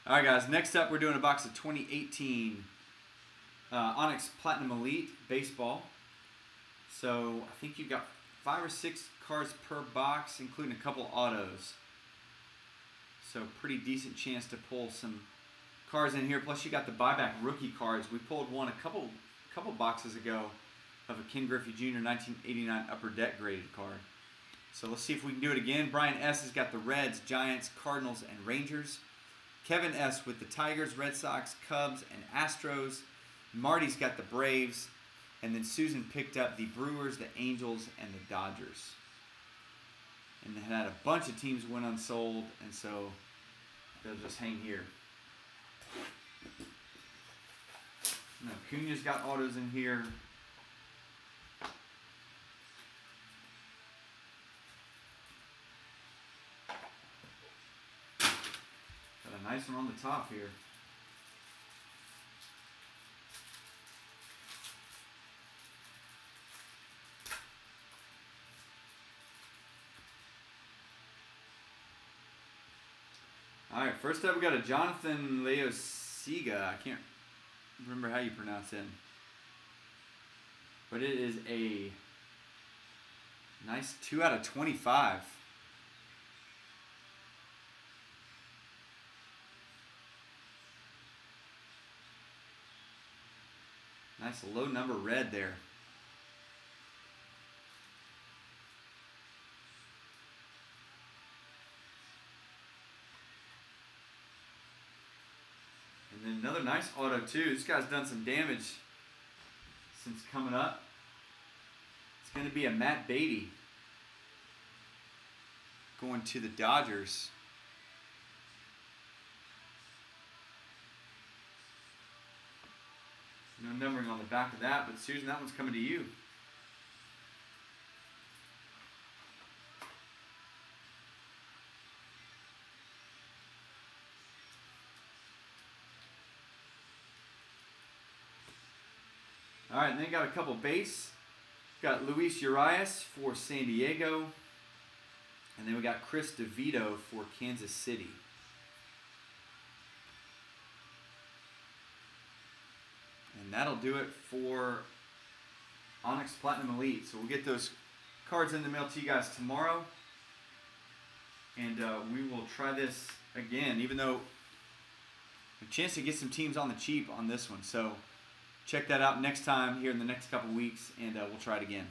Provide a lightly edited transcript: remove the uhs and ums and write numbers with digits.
All right, guys. Next up, we're doing a box of 2018 Onyx Platinum Elite Baseball. So I think you got 5 or 6 cards per box, including a couple autos. So pretty decent chance to pull some cards in here. Plus you got the buyback rookie cards. We pulled one a couple boxes ago of a Ken Griffey Jr. 1989 Upper Deck graded card. So let's see if we can do it again. Brian S. has got the Reds, Giants, Cardinals, and Rangers. Kevin S. with the Tigers, Red Sox, Cubs, and Astros. Marty's got the Braves. And then Susan picked up the Brewers, the Angels, and the Dodgers. And they had a bunch of teams went unsold, and so they'll just hang here. Now, Cunha's got autos in here. Got a nice one on the top here. All right, first up we got a Jonathan Leosiga. I can't remember how you pronounce him. But it is a nice 2 out of 25. Nice low number red there. And then another nice auto too. This guy's done some damage since coming up. It's going to be a Matt Beatty going to the Dodgers. No numbering on the back of that, but Susan, that one's coming to you. All right, and then got a couple base. Got Luis Urias for San Diego. And then we got Chris DeVito for Kansas City. And that'll do it for Onyx Platinum Elite. So we'll get those cards in the mail to you guys tomorrow. And we will try this again, even though a chance to get some teams on the cheap on this one. So check that out next time here in the next couple weeks, and we'll try it again.